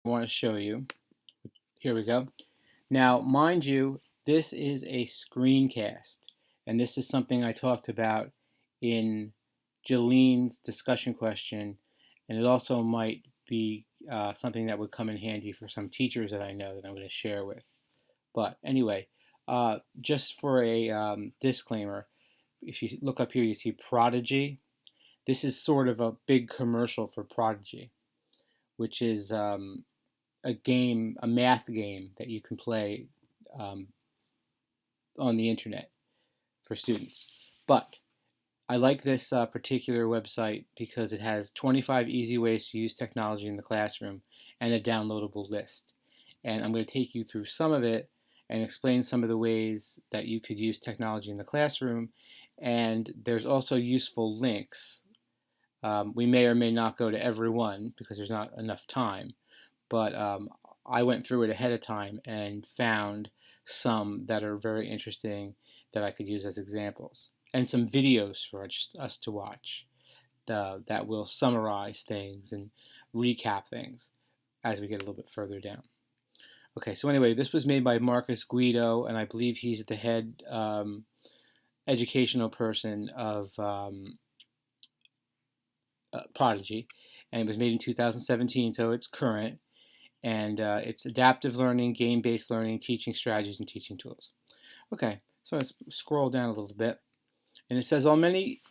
I want to show you. Here we go. Now, mind you, this is a screencast, and this is something I talked about in Jalene's discussion question, and it also might be something that would come in handy for some teachers that I know that I'm going to share with. But anyway, just for a disclaimer, if you look up here, you see Prodigy. This is sort of a big commercial for Prodigy, which is a math game that you can play um, on the internet for students. But I like this particular website because it has 25 easy ways to use technology in the classroom and a downloadable list. And I'm going to take you through some of it and explain some of the ways that you could use technology in the classroom. And there's also useful links. We may or may not go to every one because there's not enough time, but I went through it ahead of time and found some that are very interesting that I could use as examples, and some videos for us to watch that will summarize things and recap things as we get a little bit further down. Okay, so anyway, this was made by Marcus Guido, and I believe he's the head educational person of Prodigy, and it was made in 2017, so it's current. And it's adaptive learning, game-based learning, teaching strategies, and teaching tools. Okay, so let's scroll down a little bit. And it says, all many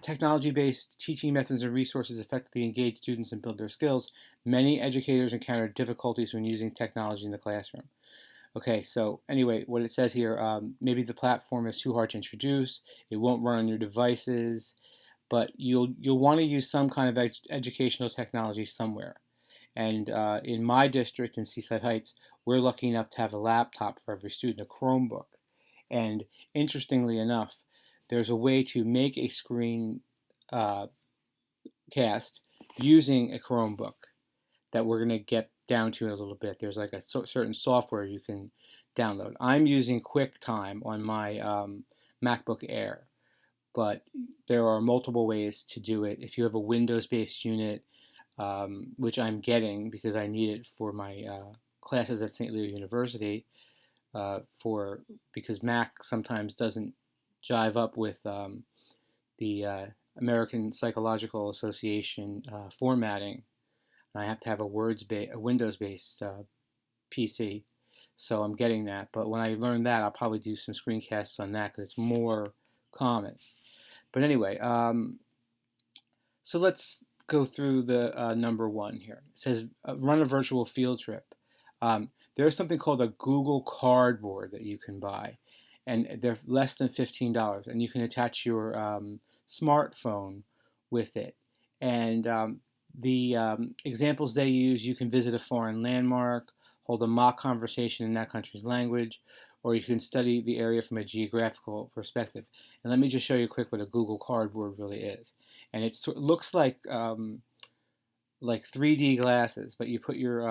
technology-based teaching methods and resources effectively engage students and build their skills, many educators encounter difficulties when using technology in the classroom. Okay, so anyway, what it says here, maybe the platform is too hard to introduce, it won't run on your devices, but you'll want to use some kind of educational technology somewhere. And in my district in Seaside Heights, we're lucky enough to have a laptop for every student, a Chromebook. And interestingly enough, there's a way to make a screen cast using a Chromebook that we're going to get down to in a little bit. There's like a certain software you can download. I'm using QuickTime on my MacBook Air, but there are multiple ways to do it. If you have a Windows-based unit, which I'm getting because I need it for my classes at St. Leo University, because Mac sometimes doesn't jive up with the American Psychological Association formatting. And I have to have a Windows-based PC, so I'm getting that. But when I learn that, I'll probably do some screencasts on that because it's more common. But anyway, so let's go through the number one here. It says run a virtual field trip. There's something called a Google Cardboard that you can buy, and they're less than $15, and you can attach your smartphone with it. And the examples they use, you can visit a foreign landmark, hold a mock conversation in that country's language, or you can study the area from a geographical perspective. And let me just show you quick what a Google Cardboard really is. And it looks like 3D glasses, but you put your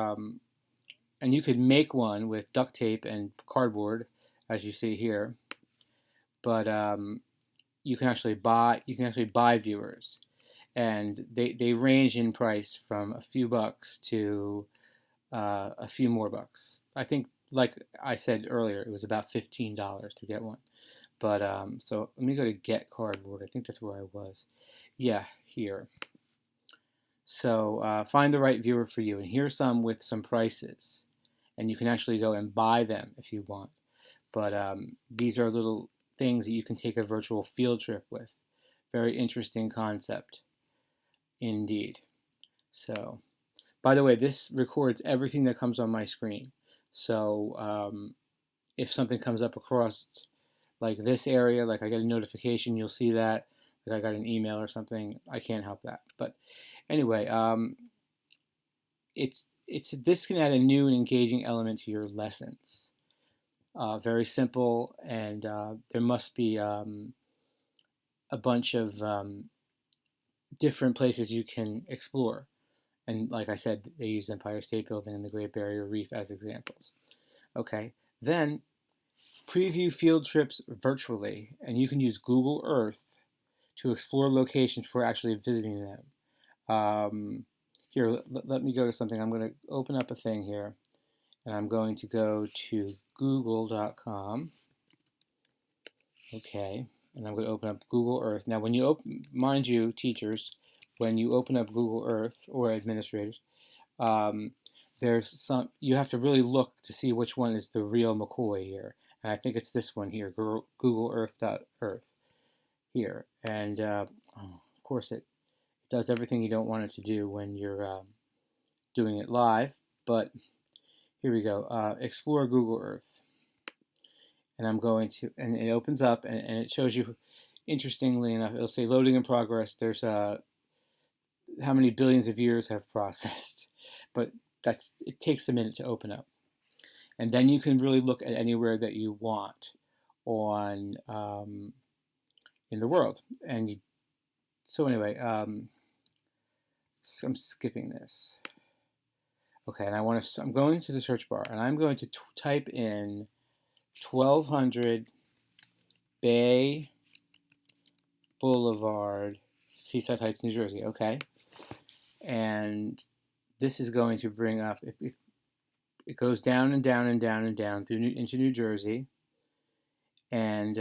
and you could make one with duct tape and cardboard, as you see here. But you can actually buy viewers, and they range in price from a few bucks to a few more bucks. I think, like I said earlier, it was about $15 to get one. But so let me go to Get Cardboard. I think that's where I was. Yeah, here. So find the right viewer for you, and here's some with some prices, and you can actually go and buy them if you want. But these are little things that you can take a virtual field trip with. Very interesting concept, indeed. So, by the way, this records everything that comes on my screen. So if something comes up across like this area, like I get a notification, you'll see that. Like I got an email or something, I can't help that. But anyway, this can add a new and engaging element to your lessons. Very simple, and there must be a bunch of different places you can explore. And like I said, they use Empire State Building and the Great Barrier Reef as examples. Okay, then preview field trips virtually, and you can use Google Earth to explore locations before actually visiting them. here, let me go to something. I'm going to open up a thing here, and I'm going to go to google.com. Okay, and I'm going to open up Google Earth. Now, when you open, mind you, teachers, when you open up Google Earth, or administrators, there's some, you have to really look to see which one is the real McCoy here. And I think it's this one here, Google Earth here. And of course, it does everything you don't want it to do when you're doing it live. But here we go. Explore Google Earth. And I'm going to, and it opens up and it shows you, interestingly enough, it'll say loading in progress. There's how many billions of years have processed. But it takes a minute to open up. And then you can really look at anywhere that you want on in the world. And so anyway, so I'm skipping this. Okay, and I'm going to the search bar, and I'm going to type in 1200 Bay Boulevard, Seaside Heights, New Jersey. Okay, and this is going to bring up. It goes down and down and down and down into New Jersey, and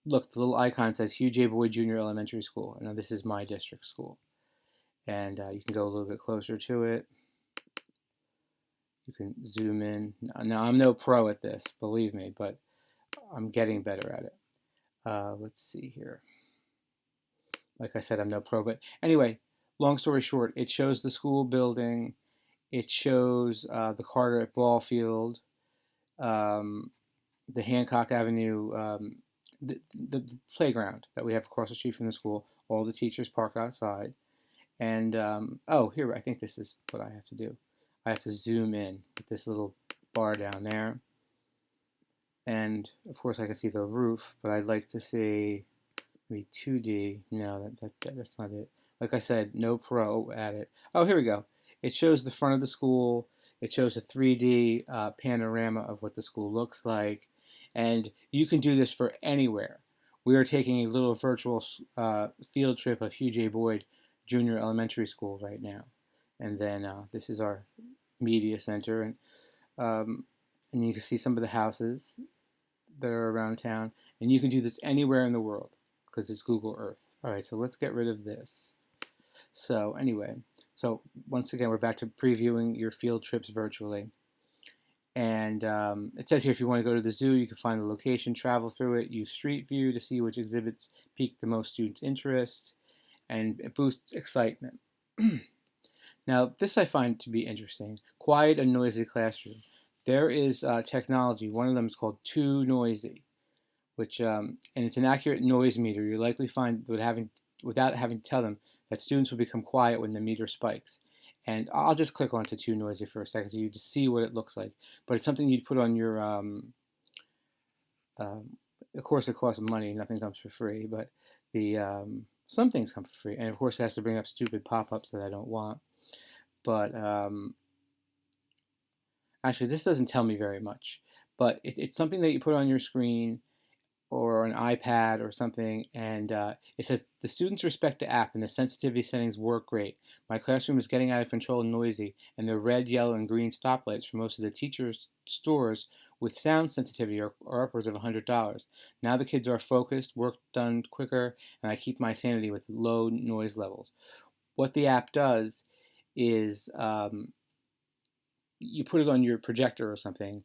look, the little icon says Hugh J. Boyd Junior Elementary School. Now this is my district school, and you can go a little bit closer to it. You can zoom in. Now I'm no pro at this, believe me, but I'm getting better at it. Let's see here. Like I said, I'm no pro, but anyway, long story short, it shows the school building. It shows the Carteret Ball Field, the Hancock Avenue, the playground that we have across the street from the school. All the teachers parked outside. And, oh, here, I think this is what I have to do. I have to zoom in with this little bar down there. And, of course, I can see the roof, but I'd like to see maybe 2D. No, that's not it. Like I said, no pro at it. Oh, here we go. It shows the front of the school. It shows a 3D panorama of what the school looks like. And you can do this for anywhere. We are taking a little virtual field trip of Hugh J. Boyd Junior Elementary School right now. And then this is our media center. And you can see some of the houses that are around town. And you can do this anywhere in the world because it's Google Earth. All right, so let's get rid of this. So anyway, so once again, we're back to previewing your field trips virtually. And it says here, if you want to go to the zoo, you can find the location, travel through it, use Street View to see which exhibits pique the most students' interest, and it boosts excitement. Now, this I find to be interesting. Quiet and noisy classroom. There is technology. One of them is called Too Noisy, which and it's an accurate noise meter. You likely find without having to tell them that students will become quiet when the meter spikes. And I'll just click onto Too Noisy for a second so you just see what it looks like. But it's something you'd put on your, of course it costs money, nothing comes for free, but some things come for free. And of course it has to bring up stupid pop-ups that I don't want. But actually this doesn't tell me very much. But it's something that you put on your screen or an iPad or something, and it says, the students respect the app and the sensitivity settings work great. My classroom is getting out of control and noisy, and the red, yellow, and green stoplights for most of the teachers' stores with sound sensitivity are upwards of $100. Now the kids are focused, work done quicker, and I keep my sanity with low noise levels. What the app does is you put it on your projector or something,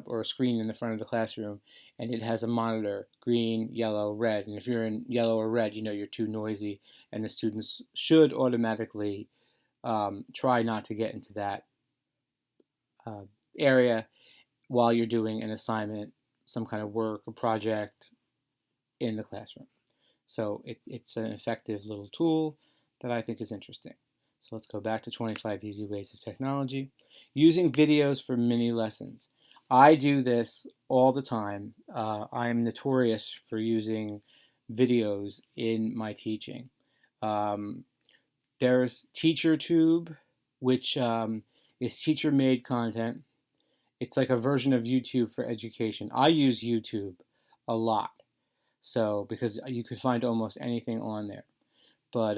or a screen in the front of the classroom, and it has a monitor, green, yellow, red. And if you're in yellow or red, you know you're too noisy, and the students should automatically try not to get into that area while you're doing an assignment, some kind of work or project in the classroom. So it's an effective little tool that I think is interesting. So let's go back to 25 Easy Ways of Technology. Using videos for mini lessons. I do this all the time. I am notorious for using videos in my teaching. There's TeacherTube, which is teacher-made content. It's like a version of YouTube for education. I use YouTube a lot, so because you could find almost anything on there. But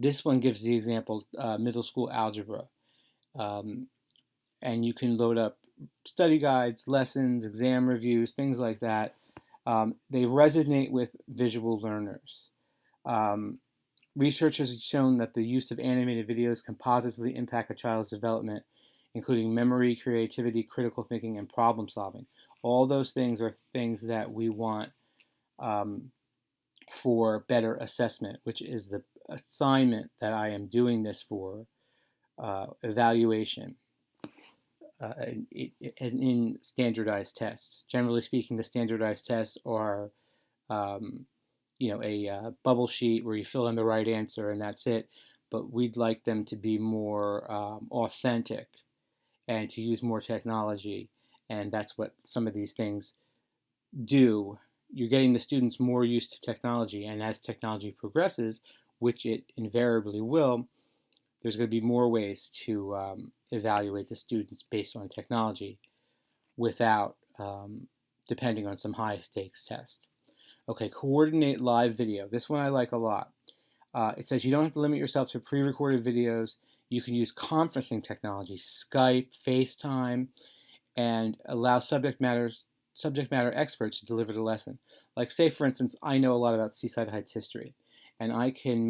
this one gives the example middle school algebra. And you can load up study guides, lessons, exam reviews, things like that. They resonate with visual learners. Research has shown that the use of animated videos can positively impact a child's development, including memory, creativity, critical thinking, and problem solving. All those things are things that we want for better assessment, which is the assignment that I am doing this for, evaluation. In standardized tests. Generally speaking, the standardized tests are, a bubble sheet where you fill in the right answer and that's it. But we'd like them to be more authentic and to use more technology. And that's what some of these things do. You're getting the students more used to technology. And as technology progresses, which it invariably will, there's going to be more ways to evaluate the students based on technology without depending on some high stakes test. Okay, coordinate live video. This one I like a lot. It says you don't have to limit yourself to pre-recorded videos. You can use conferencing technology, Skype, FaceTime, and allow subject matter experts to deliver the lesson. Like, say for instance, I know a lot about Seaside Heights history, and I can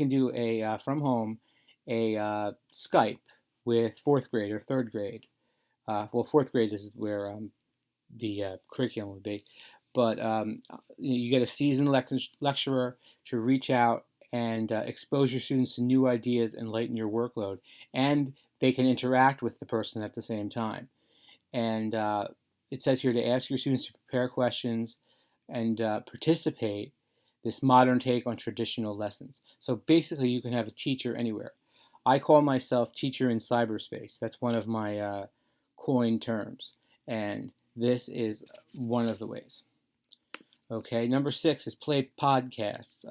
do a from home a Skype with fourth grade or third grade. Fourth grade is where the curriculum would be, but you get a seasoned lecturer to reach out and expose your students to new ideas and lighten your workload, and they can interact with the person at the same time. And it says here to ask your students to prepare questions and participate. This modern take on traditional lessons. So basically, you can have a teacher anywhere. I call myself teacher in cyberspace. That's one of my coined terms. And this is one of the ways. Okay, number 6 is play podcasts.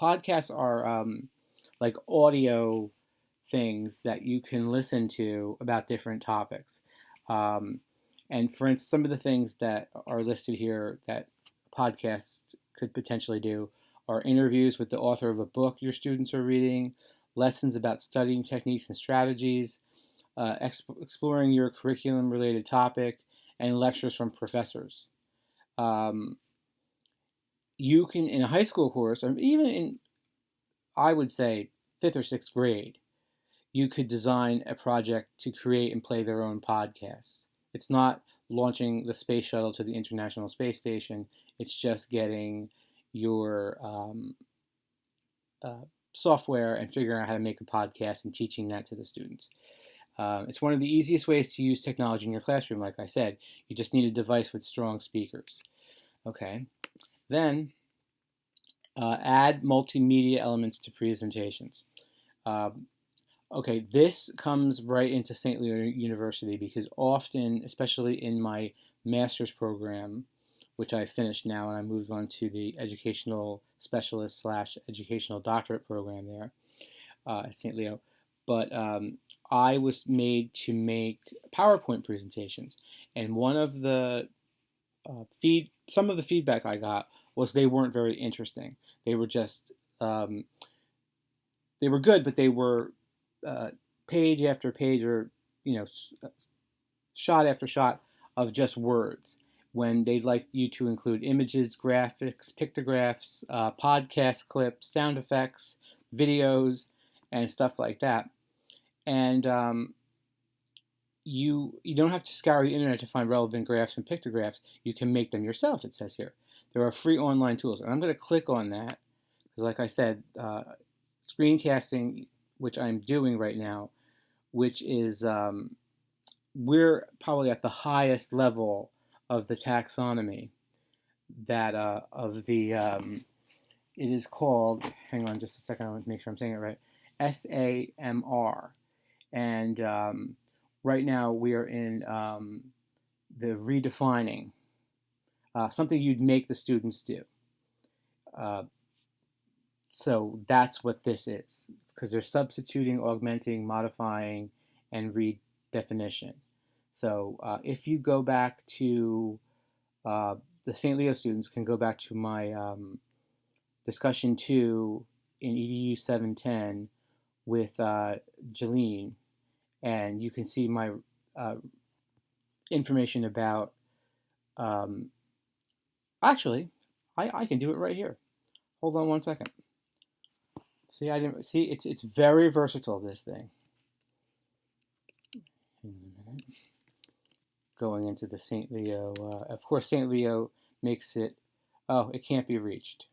Podcasts are like audio things that you can listen to about different topics. And for instance, some of the things that are listed here that podcasts could potentially do are interviews with the author of a book your students are reading, lessons about studying techniques and strategies, exploring your curriculum-related topic, and lectures from professors. You can, in a high school course, or even in, I would say, 5th or 6th grade, you could design a project to create and play their own podcast. It's not launching the space shuttle to the International Space Station. It's just getting your software and figuring out how to make a podcast and teaching that to the students. It's one of the easiest ways to use technology in your classroom, like I said. You just need a device with strong speakers. Okay. Then add multimedia elements to presentations. Okay, this comes right into St. Leo University because often, especially in my master's program, which I finished now and I moved on to the educational specialist / educational doctorate program there at St. Leo, but I was made to make PowerPoint presentations, and one of the some of the feedback I got was they weren't very interesting. They were just they were good, but they were page after page, or shot after shot of just words, when they'd like you to include images, graphics, pictographs, podcast clips, sound effects, videos, and stuff like that. And you don't have to scour the internet to find relevant graphs and pictographs. You can make them yourself, it says here. There are free online tools. And I'm going to click on that because, like I said, screencasting, which I'm doing right now, which is we're probably at the highest level of the taxonomy that of the it is called, hang on just a second, I want to make sure I'm saying it right, SAMR. And right now we are in the redefining, something you'd make the students do. So that's what this is, because they're substituting, augmenting, modifying, and redefinition. So if you go back to the St. Leo students can go back to my discussion 2 in EDU 710 with Jeline, and you can see my information about. Actually, I can do it right here. Hold on one second. See, I didn't see. It's very versatile, this thing. Going into the St. Leo. Of course, St. Leo makes it. Oh, it can't be reached.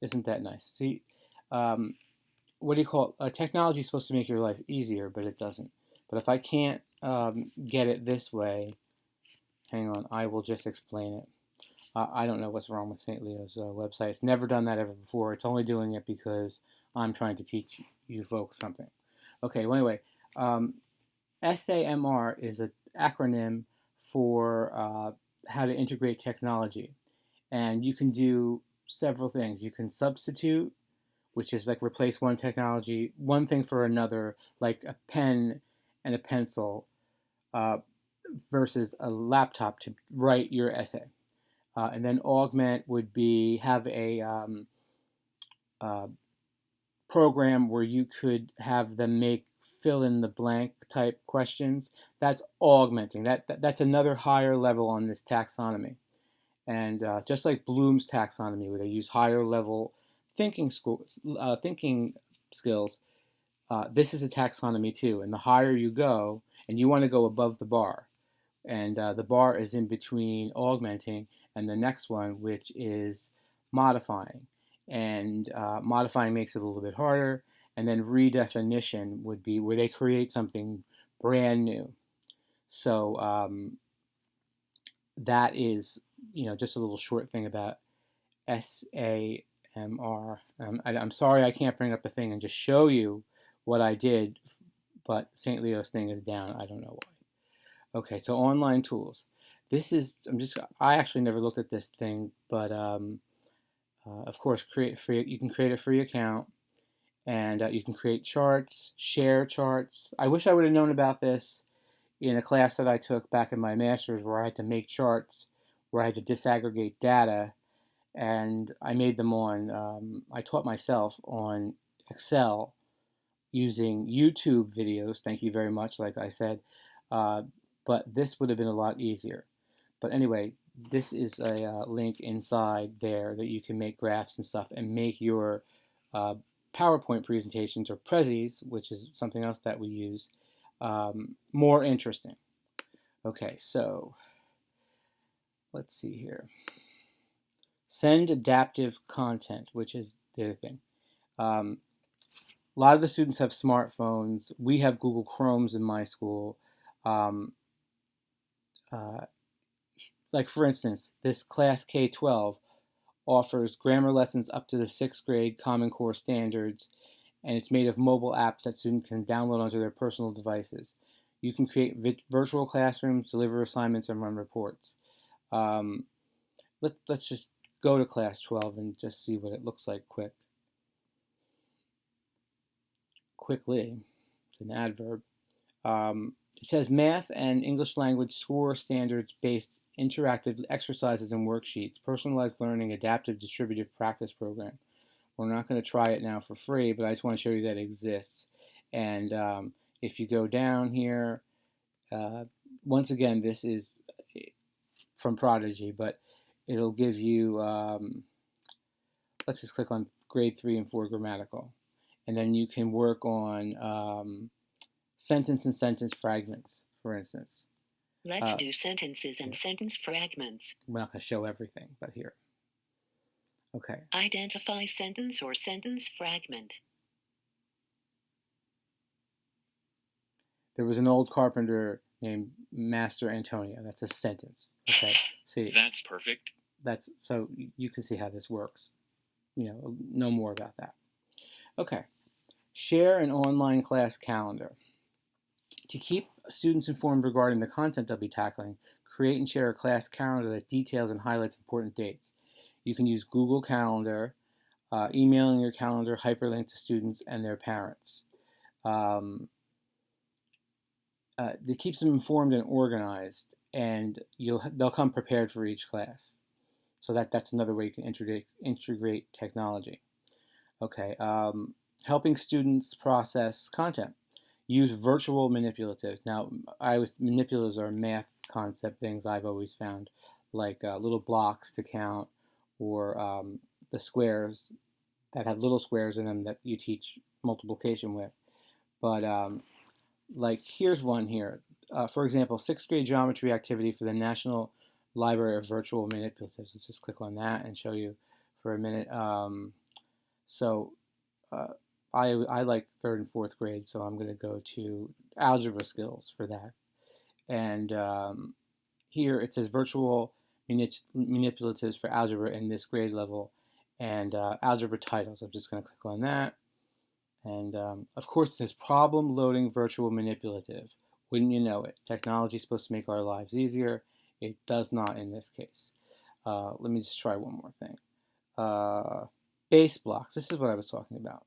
Isn't that nice? See, what do you call it? Technology is supposed to make your life easier, but it doesn't. But if I can't get it this way, hang on, I will just explain it. I don't know what's wrong with St. Leo's website. It's never done that ever before. It's only doing it because I'm trying to teach you folks something. Okay, well, anyway, SAMR is an acronym for how to integrate technology. And you can do several things. You can substitute, which is like replace one technology, one thing for another, like a pen and a pencil versus a laptop to write your essay. And then augment would be have a program where you could have them make fill in the blank type questions. That's augmenting. That's another higher level on this taxonomy. And just like Bloom's taxonomy, where they use higher level thinking skills, this is a taxonomy too. And the higher you go, and you want to go above the bar, and the bar is in between augmenting and the next one, which is modifying. And modifying makes it a little bit harder. And then redefinition would be where they create something brand new. So that is, just a little short thing about SAMR. I'm sorry I can't bring up a thing and just show you what I did, but St. Leo's thing is down. I don't know why. Okay, so online tools. This is, I actually never looked at this thing, but of course, you can create a free account, and you can create charts, share charts. I wish I would have known about this in a class that I took back in my master's, where I had to make charts, where I had to disaggregate data, and I made them on, I taught myself on Excel using YouTube videos. Thank you very much, like I said. But this would have been a lot easier. But anyway, this is a link inside there that you can make graphs and stuff and make your PowerPoint presentations or Prezis, which is something else that we use, more interesting. Okay, so let's see here. Send adaptive content, which is the other thing. A lot of the students have smartphones. We have Google Chromes in my school. Like for instance, this class K-12 offers grammar lessons up to the 6th grade Common Core standards, and it's made of mobile apps that students can download onto their personal devices. You can create virtual classrooms, deliver assignments, and run reports. Let's just go to class 12 and just see what it looks like quickly. It's an adverb. It says math and English language score standards based interactive exercises and worksheets, personalized learning, adaptive distributive practice program. We're not going to try it now for free, but I just want to show you that it exists. And if you go down here, once again, this is from Prodigy, but it'll give you, let's just click on grade 3 and 4 grammatical. And then you can work on sentence and sentence fragments, for instance. Let's do sentences and sentence fragments. We're not going to show everything, but here. Okay. Identify sentence or sentence fragment. There was an old carpenter named Master Antonio. That's a sentence. Okay. See. That's perfect. That's so you can see how this works. No more about that. Okay. Share an online class calendar. To keep students informed regarding the content they'll be tackling, create and share a class calendar that details and highlights important dates. You can use Google Calendar, emailing your calendar, hyperlink to students and their parents. It keeps them informed and organized, and they'll come prepared for each class. So that's another way you can integrate technology. Okay, helping students process content. Use virtual manipulatives. Now, manipulatives are math concept things I've always found, like little blocks to count, or the squares that have little squares in them that you teach multiplication with. But like here's one here. For example, sixth grade geometry activity for the National Library of Virtual Manipulatives. Let's just click on that and show you for a minute. So uh, I like third and fourth grade, so I'm going to go to algebra skills for that. And here it says virtual manipulatives for algebra in this grade level, and algebra titles. I'm just going to click on that. And of course, it says problem loading virtual manipulative. Wouldn't you know it? Technology is supposed to make our lives easier. It does not in this case. Let me just try one more thing. Base blocks. This is what I was talking about.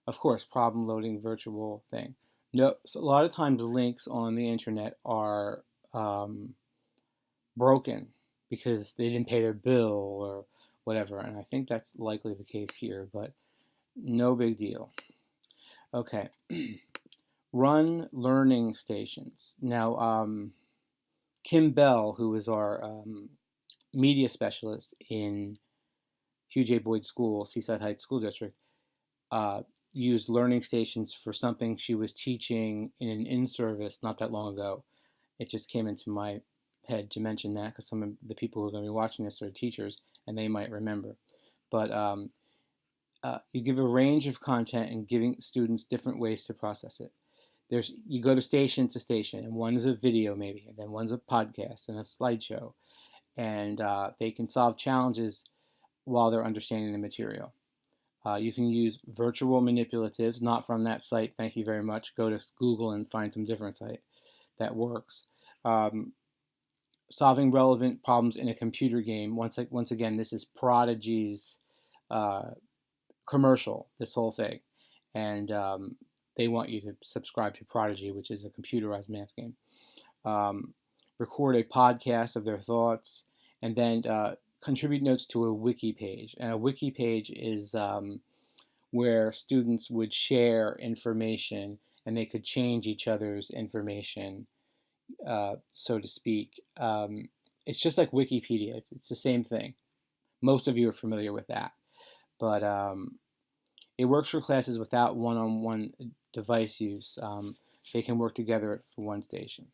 Of course, problem loading virtual thing. No, so a lot of times links on the internet are broken because they didn't pay their bill or whatever, and I think that's likely the case here, but no big deal. Okay, run learning stations. Now, Kim Bell, who is our media specialist in Hugh J. Boyd School, Seaside Heights School District, used learning stations for something she was teaching in an in-service not that long ago. It just came into my head to mention that because some of the people who are going to be watching this are teachers and they might remember. But you give a range of content and giving students different ways to process it. You go to station, and one is a video maybe, and then one's a podcast and a slideshow, and they can solve challenges while they're understanding the material. You can use virtual manipulatives, not from that site, thank you very much. Go to Google and find some different site that works. Solving relevant problems in a computer game. Once again, this is Prodigy's commercial, this whole thing. And they want you to subscribe to Prodigy, which is a computerized math game. Record a podcast of their thoughts, and then contribute notes to a wiki page. And a wiki page is where students would share information and they could change each other's information, so to speak. It's just like Wikipedia. It's the same thing. Most of you are familiar with that. But it works for classes without one-on-one device use. They can work together for one station.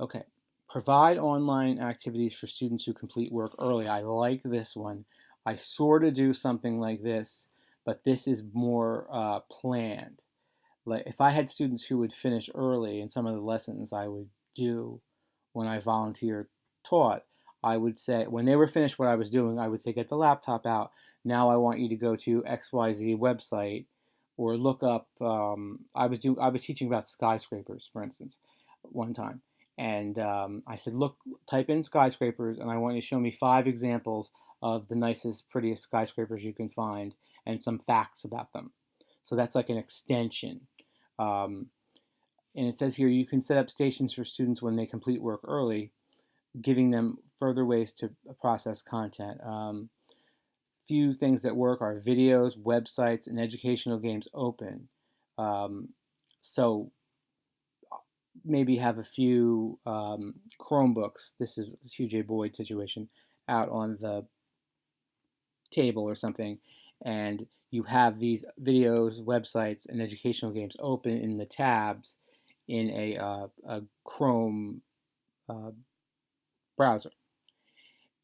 Okay. Provide online activities for students who complete work early. I like this one. I sort of do something like this, but this is more planned. Like if I had students who would finish early in some of the lessons I would do when I volunteer taught, I would say when they were finished what I was doing, I would say get the laptop out. Now I want you to go to XYZ website or look up. I was teaching about skyscrapers, for instance, one time, and I said, look, type in skyscrapers, and I want you to show me 5 examples of the nicest, prettiest skyscrapers you can find, and some facts about them. So that's like an extension. And it says here you can set up stations for students when they complete work early, giving them further ways to process content. Few things that work are videos, websites, and educational games open. So maybe have a few Chromebooks. This is a Hugh J. Boyd situation out on the table or something, and you have these videos, websites, and educational games open in the tabs in a Chrome browser.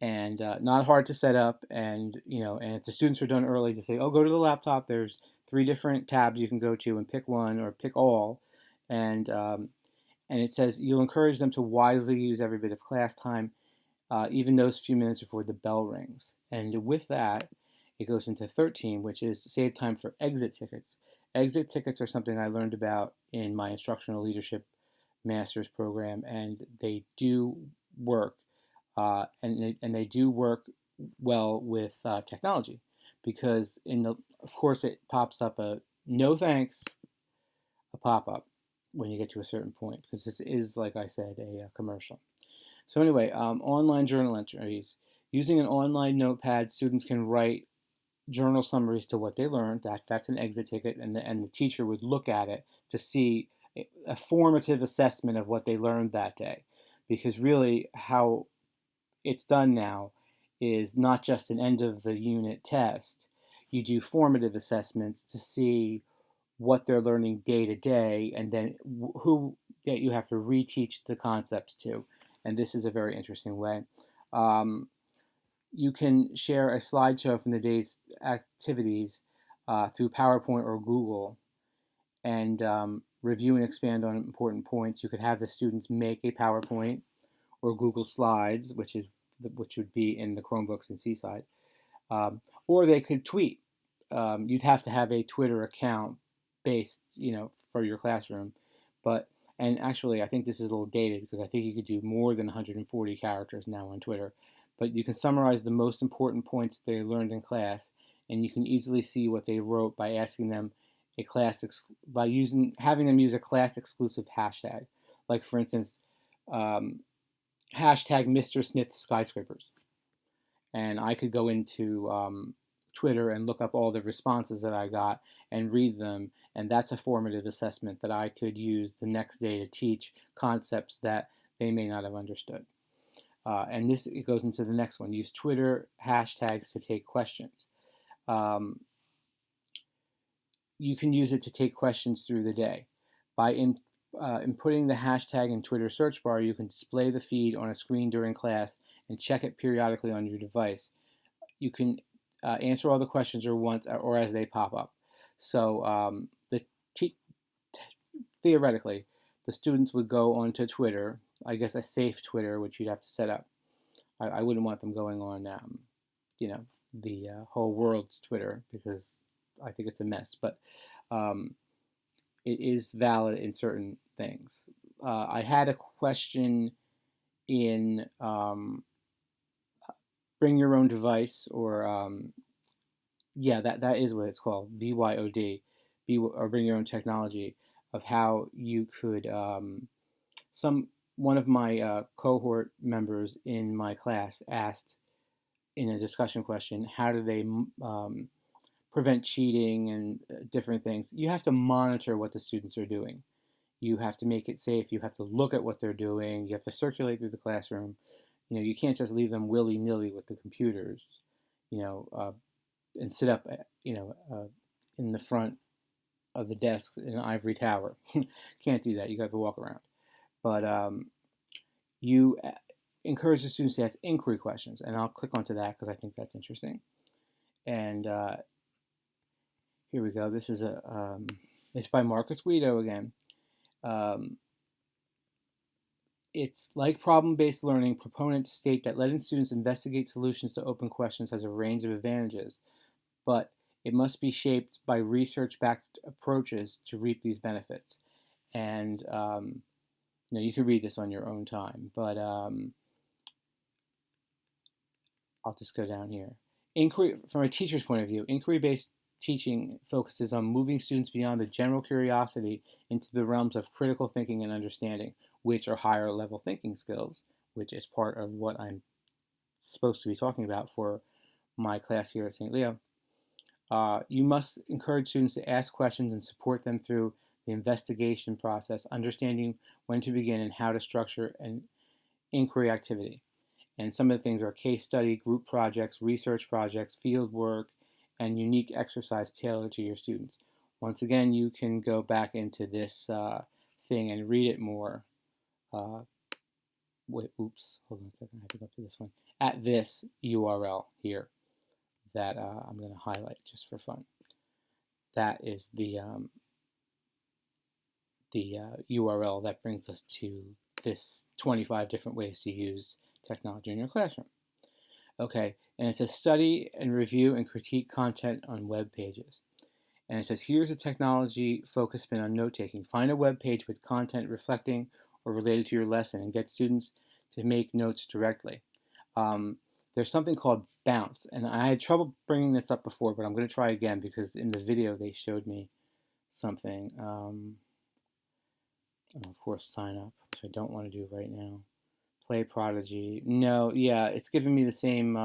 And not hard to set up. And and if the students are done early, just say, "Oh, go to the laptop. There's 3 different tabs you can go to, and pick one or pick all." And it says you'll encourage them to wisely use every bit of class time, even those few minutes before the bell rings. And with that, it goes into 13, which is save time for exit tickets. Exit tickets are something I learned about in my instructional leadership master's program, and they do work, and they do work well with technology, because of course, it pops up a no thanks, a pop up when you get to a certain point, because this is, like I said, a commercial. So anyway, online journal entries. Using an online notepad, students can write journal summaries to what they learned. That's an exit ticket, and the teacher would look at it to see a formative assessment of what they learned that day, because really how it's done now is not just an end of the unit test. You do formative assessments to see what they're learning day to day, and then who that you have to reteach the concepts to. And this is a very interesting way. Um, you can share a slideshow from the day's activities through PowerPoint or Google, and review and expand on important points. You could have the students make a PowerPoint or Google Slides, which would be in the Chromebooks and Seaside, or they could tweet. You'd have to have a Twitter account based, for your classroom. But and actually, I think this is a little dated because I think you could do more than 140 characters now on Twitter. But you can summarize the most important points they learned in class, and you can easily see what they wrote by asking them by having them use a class exclusive hashtag. Like for instance, um, hashtag Mr. Smith skyscrapers, and I could go into Twitter and look up all the responses that I got and read them, and that's a formative assessment that I could use the next day to teach concepts that they may not have understood. And this it goes into the next one. Use Twitter hashtags to take questions. Um, you can use it to take questions through the day. By inputting the hashtag in Twitter search bar, you can display the feed on a screen during class and check it periodically on your device. You can answer all the questions or once or as they pop up. So theoretically, the students would go onto Twitter, I guess a safe Twitter, which you'd have to set up. I wouldn't want them going on, the whole world's Twitter because I think it's a mess. But um, it is valid in certain things. I had a question in bring your own device, or yeah, that is what it's called, BYOD, or bring your own technology, of how you could some one of my cohort members in my class asked in a discussion question, how do they prevent cheating and different things. You have to monitor what the students are doing. You have to make it safe. You have to look at what they're doing. You have to circulate through the classroom. You can't just leave them willy-nilly with the computers, you know, uh, and sit up, in the front of the desk in an ivory tower. Can't do that. You got to walk around. But you encourage the students to ask inquiry questions, and I'll click onto that because I think that's interesting. And here we go. This is it's by Marcus Guido again. Um, it's like problem-based learning. Proponents state that letting students investigate solutions to open questions has a range of advantages, but it must be shaped by research-backed approaches to reap these benefits. And you can read this on your own time, but I'll just go down here. Inquiry, from a teacher's point of view, inquiry-based teaching focuses on moving students beyond the general curiosity into the realms of critical thinking and understanding, which are higher level thinking skills, which is part of what I'm supposed to be talking about for my class here at St. Leo. You must encourage students to ask questions and support them through the investigation process, understanding when to begin and how to structure an inquiry activity. And some of the things are case study, group projects, research projects, field work, and unique exercise tailored to your students. Once again, you can go back into this thing and read it more. Oops, hold on a second, I have to go to this one. At this URL here that I'm going to highlight just for fun. That is the URL that brings us to this 25 different ways to use technology in your classroom. Okay, and it says study and review and critique content on web pages. And it says here's a technology focused spin on note taking. Find a web page with content reflecting or related to your lesson and get students to make notes directly. There's something called Bounce, and I had trouble bringing this up before, but I'm going to try again because in the video they showed me something. And of course, sign up, which I don't want to do right now. Play Prodigy. No, yeah, it's giving me the same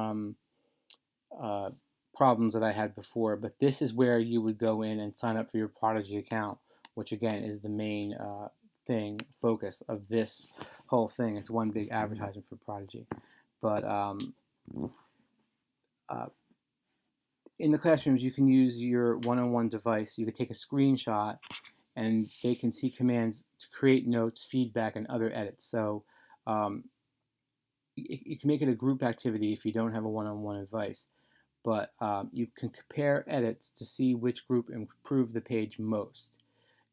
problems that I had before, but this is where you would go in and sign up for your Prodigy account, which again is the main focus of this whole thing. It's one big advertisement for Prodigy. But uh, in the classrooms, you can use your one-on-one device. You could take a screenshot, and they can see commands to create notes, feedback, and other edits. So you can make it a group activity if you don't have a one-on-one advice. But you can compare edits to see which group improved the page most.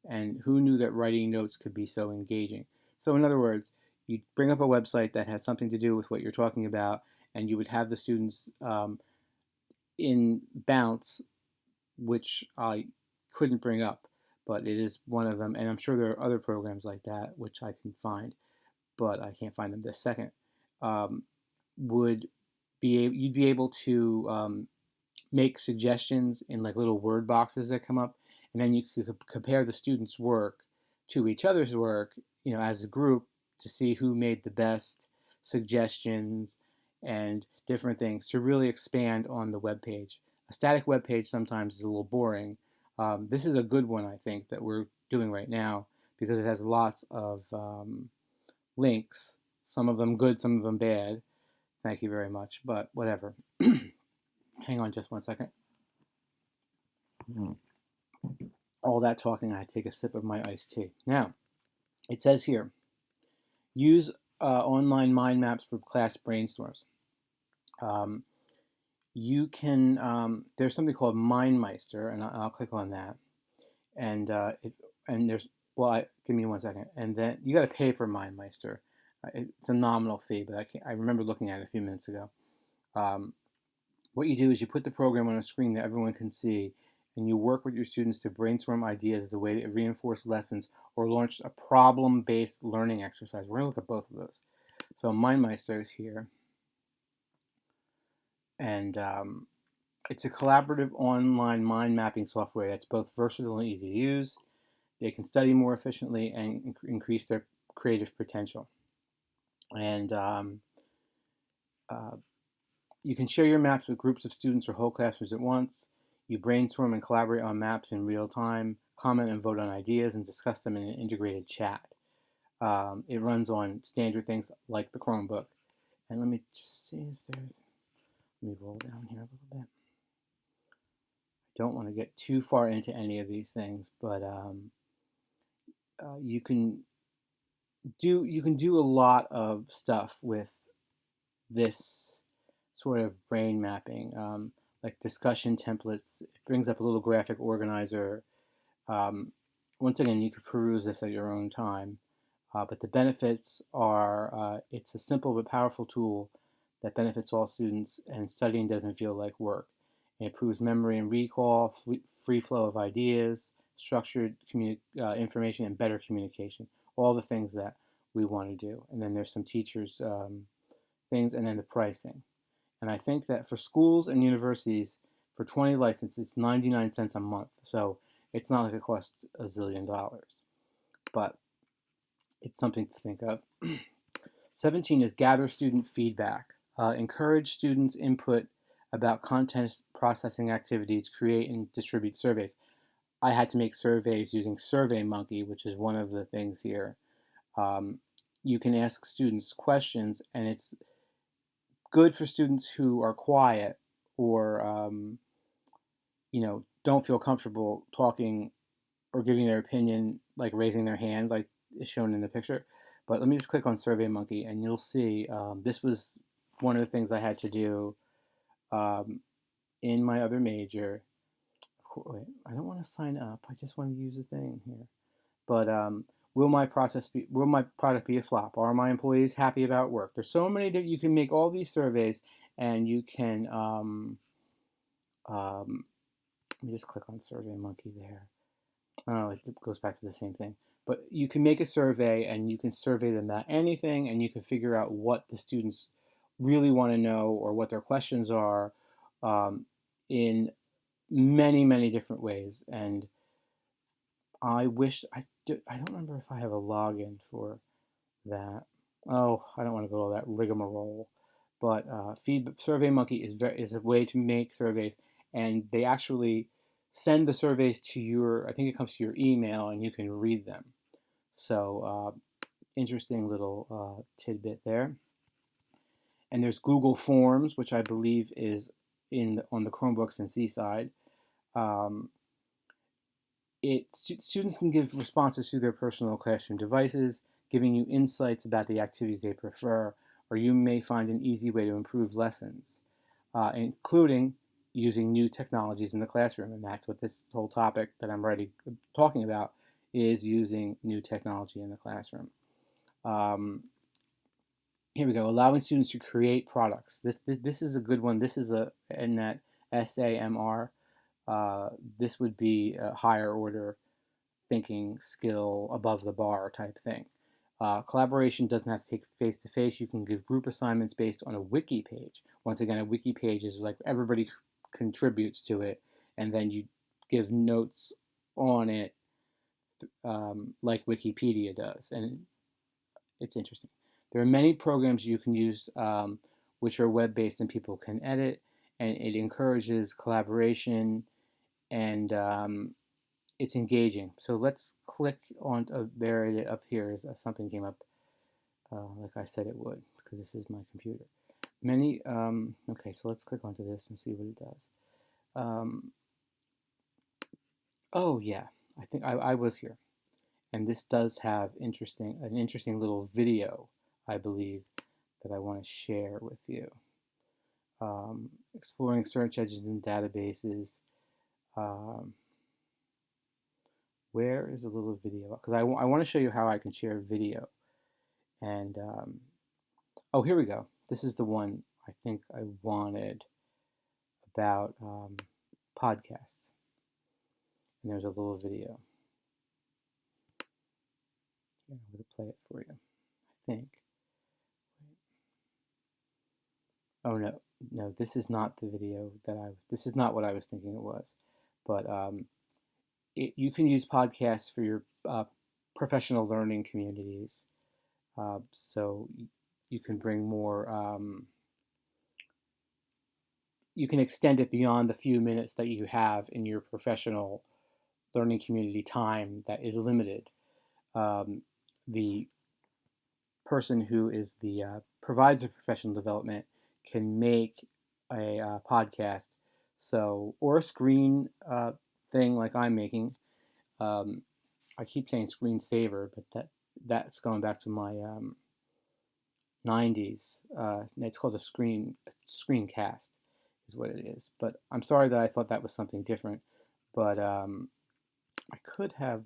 And who knew that writing notes could be so engaging? So in other words, you bring up a website that has something to do with what you're talking about, and you would have the students in Bounce, which I couldn't bring up, but it is one of them, and I'm sure there are other programs like that which I can find, but I can't find them this second. Would be you'd be able to make suggestions in like little word boxes that come up, and then you could compare the students' work to each other's work, as a group to see who made the best suggestions and different things to really expand on the web page. A static web page sometimes is a little boring. This is a good one, I think, that we're doing right now because it has lots of links, some of them good, some of them bad. Thank you very much, but whatever. Hang on just 1 second. All that talking, I take a sip of my iced tea. Now, it says here, use online mind maps for class brainstorms. You can, there's something called MindMeister, and I'll click on that. And there's, give me 1 second. And then you got to pay for MindMeister. It's a nominal fee, but I remember looking at it a few minutes ago. What you do is you put the program on a screen that everyone can see, and you work with your students to brainstorm ideas as a way to reinforce lessons or launch a problem-based learning exercise. We're going to look at both of those. So MindMeister is here, and it's a collaborative online mind mapping software that's both versatile and easy to use. They can study more efficiently and increase their creative potential. And you can share your maps with groups of students or whole classrooms at once. You brainstorm and collaborate on maps in real time, comment and vote on ideas, and discuss them in an integrated chat. It runs on standard things like the Chromebook. And let me just see, let me roll down here a little bit. I don't want to get too far into any of these things, but you can do a lot of stuff with this sort of brain mapping, like discussion templates. It brings up a little graphic organizer. Once again, you could peruse this at your own time, but the benefits are it's a simple but powerful tool that benefits all students, and studying doesn't feel like work. It improves memory and recall, free flow of ideas, structured information, and better communication. All the things that we want to do. And then there's some teachers' things, and then the pricing. And I think that for schools and universities, for 20 licenses, it's 99 cents a month. So it's not like it costs $1 zillion, but it's something to think of. 17 is gather student feedback. Encourage students' input about content processing activities, create and distribute surveys. I had to make surveys using SurveyMonkey, which is one of the things here. You can ask students questions, and it's good for students who are quiet or don't feel comfortable talking or giving their opinion, like raising their hand, like is shown in the picture. But let me just click on SurveyMonkey, and you'll see this was one of the things I had to do in my other major. Of course, wait, I don't want to sign up. I just want to use the thing here. But will my product be a flop? Are my employees happy about work? There's so many that you can make all these surveys, and you can let me just click on SurveyMonkey there. Oh, it goes back to the same thing. But you can make a survey, and you can survey them about anything, and you can figure out what the students really want to know or what their questions are in many, many different ways. And I wish I don't remember if I have a login for that. Oh, I don't want to go to that rigmarole. But SurveyMonkey is a way to make surveys, and they actually send the surveys to your, I think it comes to your email, and you can read them. So interesting little tidbit there. And there's Google Forms, which I believe is on the Chromebooks and Seaside. Um, students can give responses to their personal classroom devices, giving you insights about the activities they prefer, or you may find an easy way to improve lessons, including using new technologies in the classroom. And that's what this whole topic that I'm already talking about is, using new technology in the classroom. Here we go. Allowing students to create products. This is a good one. This is in that SAMR. This would be a higher order thinking skill, above the bar type thing. Collaboration doesn't have to take face to face. You can give group assignments based on a wiki page. Once again, a wiki page is like everybody contributes to it, and then you give notes on it, like Wikipedia does, and it's interesting. There are many programs you can use which are web-based and people can edit, and it encourages collaboration, and it's engaging. So let's click on there. It up here is something came up, like I said it would, because this is my computer. Okay, so let's click onto this and see what it does. Oh yeah, I think I was here, and this does have an interesting little video, I believe, that I want to share with you. Exploring search engines and databases. Where is a little video? Because I want to show you how I can share video. And oh, here we go. This is the one I think I wanted, about podcasts. And there's a little video. I'm going to play it for you, I think. Oh no, this is not the video this is not what I was thinking it was. But you can use podcasts for your professional learning communities. So you can bring more, you can extend it beyond the few minutes that you have in your professional learning community time that is limited. The person who is provides the professional development can make a podcast, or a screen thing like I'm making. I keep saying screensaver, but that's going back to my 90s. It's called a screencast is what it is. But I'm sorry that I thought that was something different. But I could have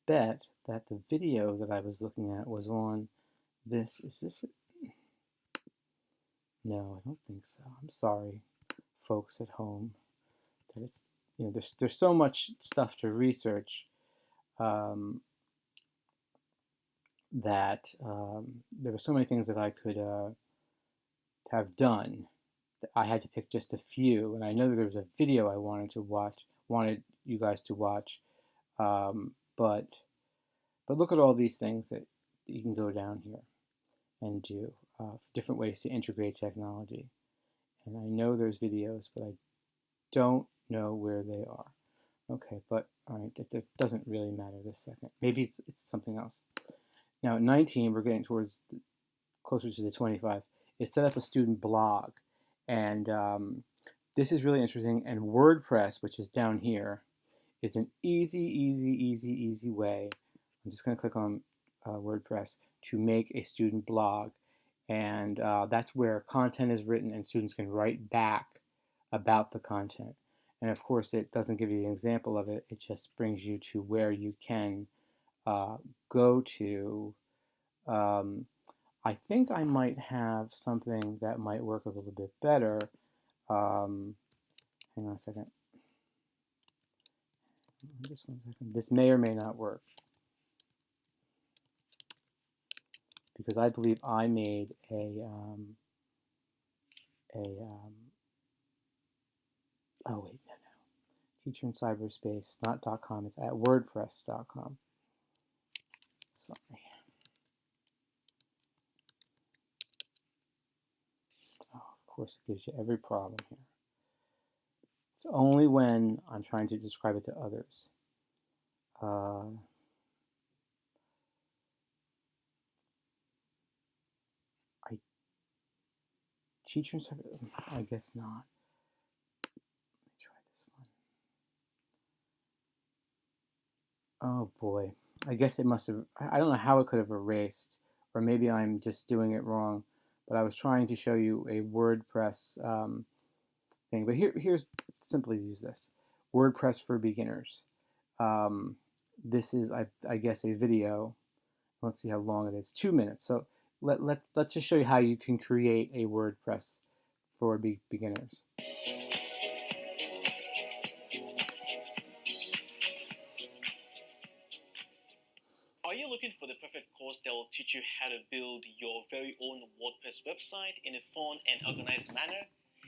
bet that the video that I was looking at was on this. Is this it? No, I don't think so. I'm sorry, folks at home. That it's, there's so much stuff to research. That there were so many things that I could have done. I had to pick just a few, and I know that there was a video I wanted you guys to watch, but look at all these things that you can go down here and do, different ways to integrate technology. And I know there's videos, but I don't know where they are. Okay, but all right, that doesn't really matter this second. Maybe it's something else. Now at 19, we're getting towards closer to the 25. Is set up a student blog, and this is really interesting. And WordPress, which is down here, is an easy way. I'm just going to click on WordPress to make a student blog, and that's where content is written, and students can write back about the content. And of course, it doesn't give you an example of it. It just brings you to where you can go to. I think I might have something that might work a little bit better. Hang on a second. Just 1 second. This may or may not work, because I believe I made oh wait, no. Teacher in cyberspace, not .com, it's at WordPress.com. Sorry. Oh, of course, it gives you every problem here. It's only when I'm trying to describe it to others. I teachers have, I guess not. Let me try this one. Oh boy. I guess it must have, I don't know how it could have erased, or maybe I'm just doing it wrong, but I was trying to show you a WordPress thing. But here's simply use this. WordPress for beginners. This is, I guess, a video. Let's see how long it is. 2 minutes. So let's just show you how you can create a WordPress for beginners. Are you looking for the perfect course that will teach you how to build your very own WordPress website in a fun and organized manner?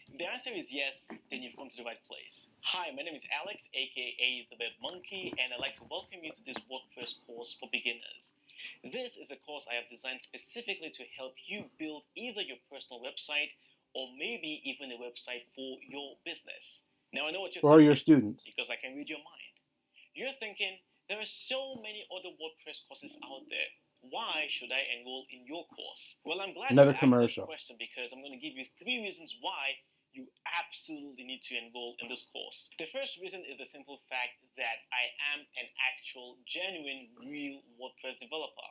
If the answer is yes, then you've come to the right place. Hi, my name is Alex, aka the Web Monkey, and I'd like to welcome you to this WordPress course for beginners. This is a course I have designed specifically to help you build either your personal website or maybe even a website for your business. Now I know what you're Or thinking, your students. because I can read your mind. You're thinking, there are so many other WordPress courses out there. Why should I enroll in your course? Well, I'm glad Another you asked that commercial. question, because I'm going to give you 3 reasons why you absolutely need to enroll in this course. The first reason is the simple fact that I am an actual, genuine, real WordPress developer.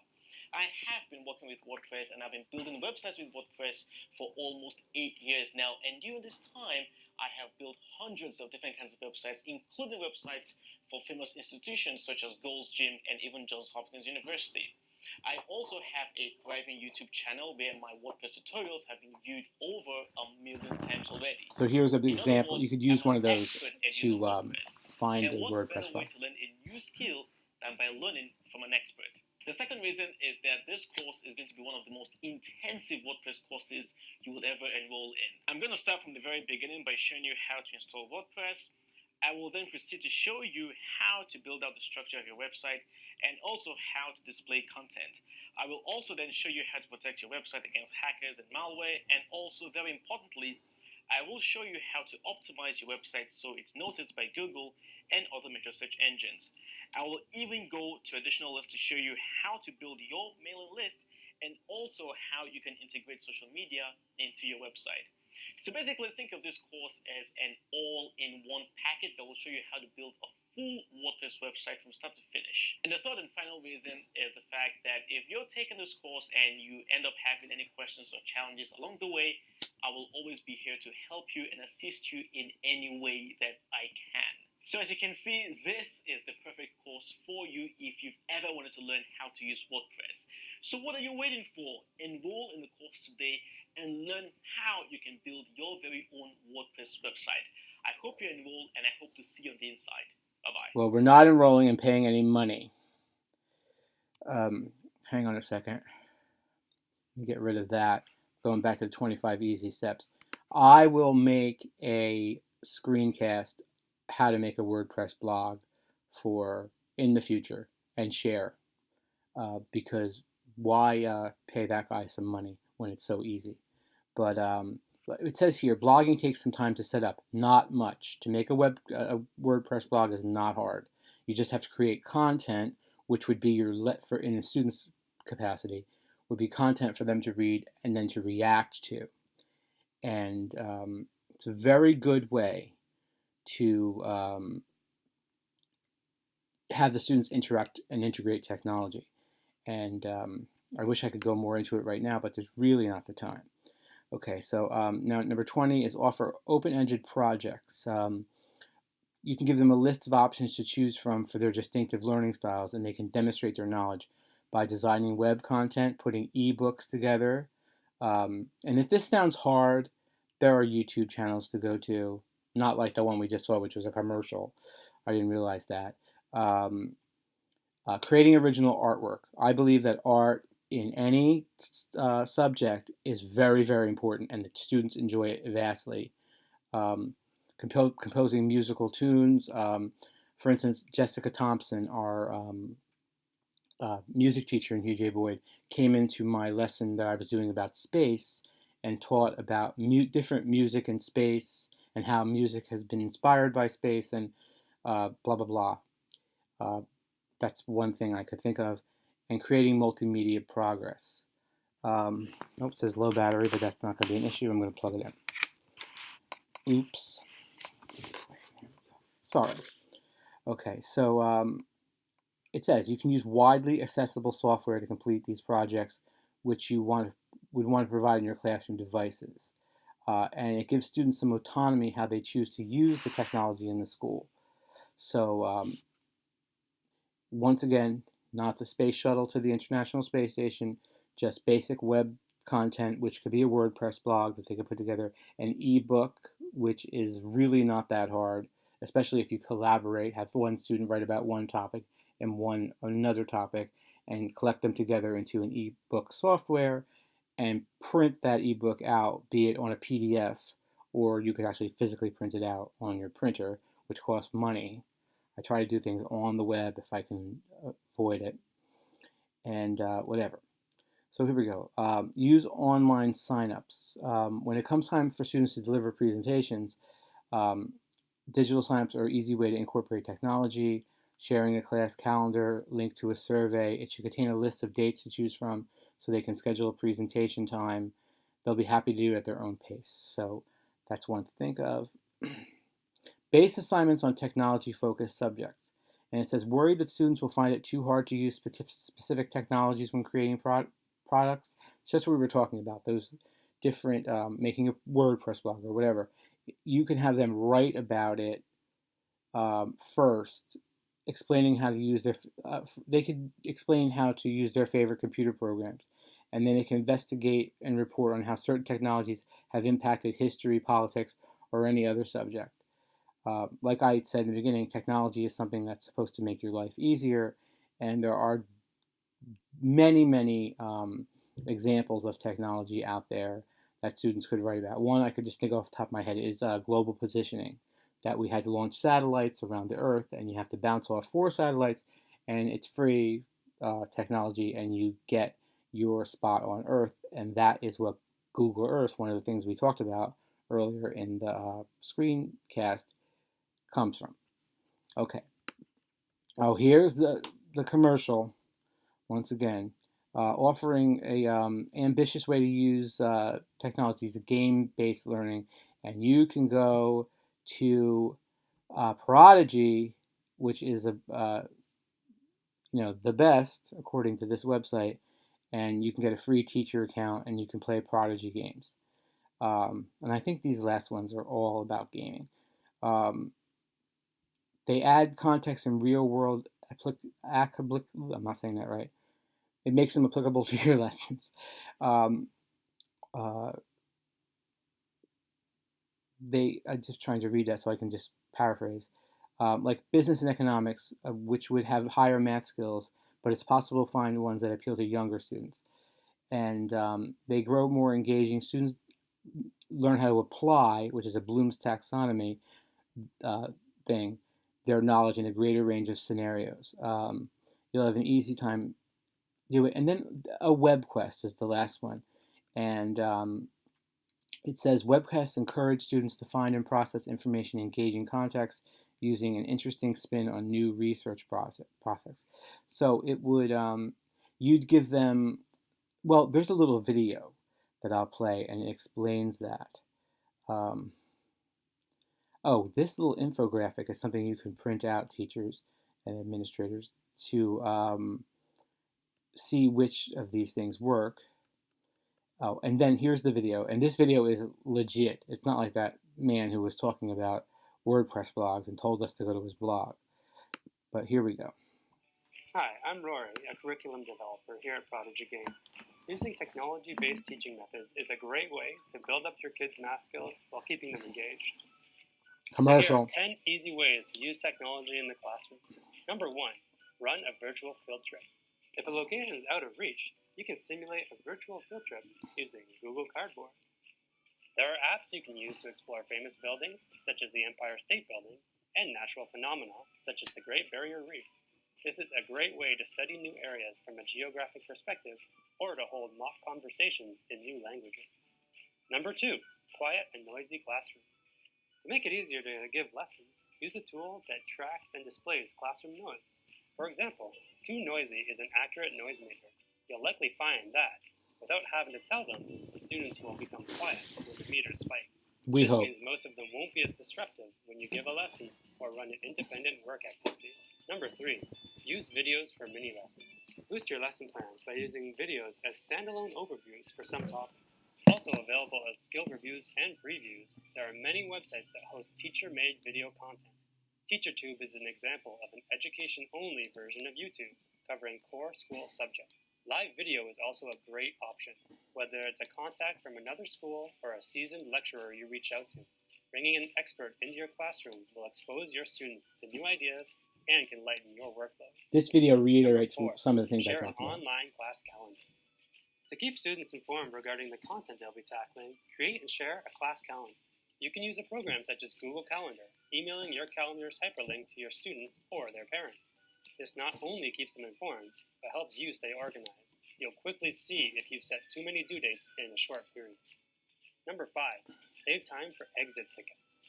I have been working with WordPress and I've been building websites with WordPress for almost 8 years now, and during this time I have built hundreds of different kinds of websites, including websites for famous institutions such as Gold's Gym and even Johns Hopkins University. I also have a thriving YouTube channel where my WordPress tutorials have been viewed over 1 million times already. So here's an In other example. You words, could use I'm one an of those expert at to using WordPress. find And a what better WordPress way file. to learn a new skill than by learning from an expert? The second reason is that this course is going to be one of the most intensive WordPress courses you will ever enroll in. I'm going to start from the very beginning by showing you how to install WordPress. I will then proceed to show you how to build out the structure of your website and also how to display content. I will also then show you how to protect your website against hackers and malware, and also, very importantly, I will show you how to optimize your website so it's noticed by Google and other major search engines. I will even go to additional lists to show you how to build your mailing list and also how you can integrate social media into your website. So basically, think of this course as an all-in-one package that will show you how to build a full WordPress website from start to finish. And the third and final reason is the fact that if you're taking this course and you end up having any questions or challenges along the way, I will always be here to help you and assist you in any way that I can. So as you can see, this is the perfect course for you if you've ever wanted to learn how to use WordPress. So what are you waiting for? Enroll in the course today and learn how you can build your very own WordPress website. I hope you enroll, and I hope to see you on the inside. Bye-bye. Well, we're not enrolling and paying any money. Hang on a second. Let me get rid of that. Going back to the 25 easy steps. I will make a screencast how to make a WordPress blog for in the future and share, because why pay that guy some money when it's so easy? But it says here, blogging takes some time to set up, not much. To make a WordPress blog is not hard. You just have to create content, which would be your for in a student's capacity, would be content for them to read and then to react to. And it's a very good way to have the students interact and integrate technology. And I wish I could go more into it right now, but there's really not the time. Okay, so now number 20 is offer open-ended projects. You can give them a list of options to choose from for their distinctive learning styles, and they can demonstrate their knowledge by designing web content, putting ebooks together. And if this sounds hard, there are YouTube channels to go to, not like the one we just saw, which was a commercial. I didn't realize that. Creating original artwork. I believe that art in any subject is very, very important, and the students enjoy it vastly. Composing musical tunes. For instance, Jessica Thompson, our music teacher in UJ Boyd, came into my lesson that I was doing about space and taught about different music in space and how music has been inspired by space and blah, blah, blah. That's one thing I could think of. And creating multimedia progress. It says low battery, but that's not going to be an issue. I'm going to plug it in. Oops. Sorry. Okay, so it says you can use widely accessible software to complete these projects, which you would want to provide in your classroom devices. And it gives students some autonomy how they choose to use the technology in the school. So once again, not the space shuttle to the International Space Station, just basic web content, which could be a WordPress blog that they could put together, an ebook, which is really not that hard, especially if you collaborate, have one student write about one topic and one another topic, and collect them together into an ebook software and print that ebook out, be it on a PDF, or you could actually physically print it out on your printer, which costs money. I try to do things on the web if I can avoid it, and whatever. So here we go. Use online signups. When it comes time for students to deliver presentations, um, digital signups are an easy way to incorporate technology, sharing a class calendar, link to a survey. It should contain a list of dates to choose from so they can schedule a presentation time. They'll be happy to do it at their own pace. So that's one to think of. Base assignments on technology-focused subjects. And it says, worried that students will find it too hard to use specific technologies when creating products. It's just what we were talking about, those different, making a WordPress blog or whatever. You can have them write about it first, explaining how to use they could explain how to use their favorite computer programs. And then they can investigate and report on how certain technologies have impacted history, politics, or any other subject. Like I said in the beginning, technology is something that's supposed to make your life easier, and there are many, many examples of technology out there that students could write about. One I could just think off the top of my head is global positioning, that we had to launch satellites around the Earth, and you have to bounce off 4 satellites, and it's free technology, and you get your spot on Earth, and that is what Google Earth, one of the things we talked about earlier in the screencast, comes from. Okay. Oh, here's the commercial once again, offering a ambitious way to use technologies, game-based learning, and you can go to Prodigy, which is the best according to this website, and you can get a free teacher account and you can play Prodigy games. And I think these last ones are all about gaming. They add context and real-world I'm not saying that right. It makes them applicable to your lessons. I'm just trying to read that so I can just paraphrase. Like business and economics, which would have higher math skills, but it's possible to find ones that appeal to younger students. And they grow more engaging. Students learn how to apply, which is a Bloom's taxonomy thing, their knowledge in a greater range of scenarios. You'll have an easy time do it. And then a WebQuest is the last one. And it says WebQuests encourage students to find and process information in engaging contexts using an interesting spin on new research process. So it would, you'd give them, well, there's a little video that I'll play and it explains that. Oh, this little infographic is something you can print out, teachers and administrators, to see which of these things work. Oh, and then here's the video, and this video is legit. It's not like that man who was talking about WordPress blogs and told us to go to his blog. But here we go. Hi, I'm Rory, a curriculum developer here at Prodigy Game. Using technology-based teaching methods is a great way to build up your kids' math skills while keeping them engaged. Commercial. So here are 10 easy ways to use technology in the classroom. Number 1, run a virtual field trip. If a location is out of reach, you can simulate a virtual field trip using Google Cardboard. There are apps you can use to explore famous buildings, such as the Empire State Building, and natural phenomena, such as the Great Barrier Reef. This is a great way to study new areas from a geographic perspective, or to hold mock conversations in new languages. Number 2, quiet and noisy classroom. To make it easier to give lessons, use a tool that tracks and displays classroom noise. For example, too noisy is an accurate noise meter. You'll likely find that, without having to tell them, students will become quiet when the meter spikes. We This hope. means most of them won't be as disruptive when you give a lesson or run an independent work activity. Number 3, use videos for mini lessons. Boost your lesson plans by using videos as standalone overviews for some topics. Also available as skill reviews and previews, there are many websites that host teacher-made video content. TeacherTube is an example of an education-only version of YouTube, covering core school subjects. Live video is also a great option, whether it's a contact from another school or a seasoned lecturer you reach out to. Bringing an expert into your classroom will expose your students to new ideas and can lighten your workload. This video reiterates Number 4, some of the things I share an talked about. online class calendar. To keep students informed regarding the content they'll be tackling, create and share a class calendar. You can use a program such as Google Calendar, emailing your calendar's hyperlink to your students or their parents. This not only keeps them informed, but helps you stay organized. You'll quickly see if you've set too many due dates in a short period. Number 5, save time for exit tickets.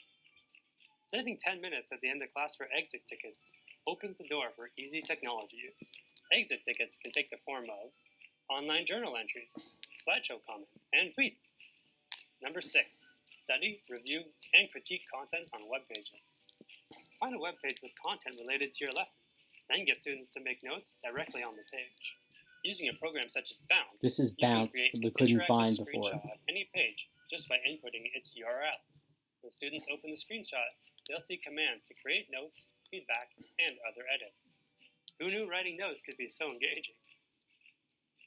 Saving 10 minutes at the end of class for exit tickets opens the door for easy technology use. Exit tickets can take the form of online journal entries, slideshow comments, and tweets. Number 6, study, review, and critique content on web pages. Find a web page with content related to your lessons, then get students to make notes directly on the page. Using a program such as Bounce, This is you can Bounce create that an we couldn't interactive find before. screenshot of any page just by inputting its URL. When students open the screenshot, they'll see commands to create notes, feedback, and other edits. Who knew writing notes could be so engaging?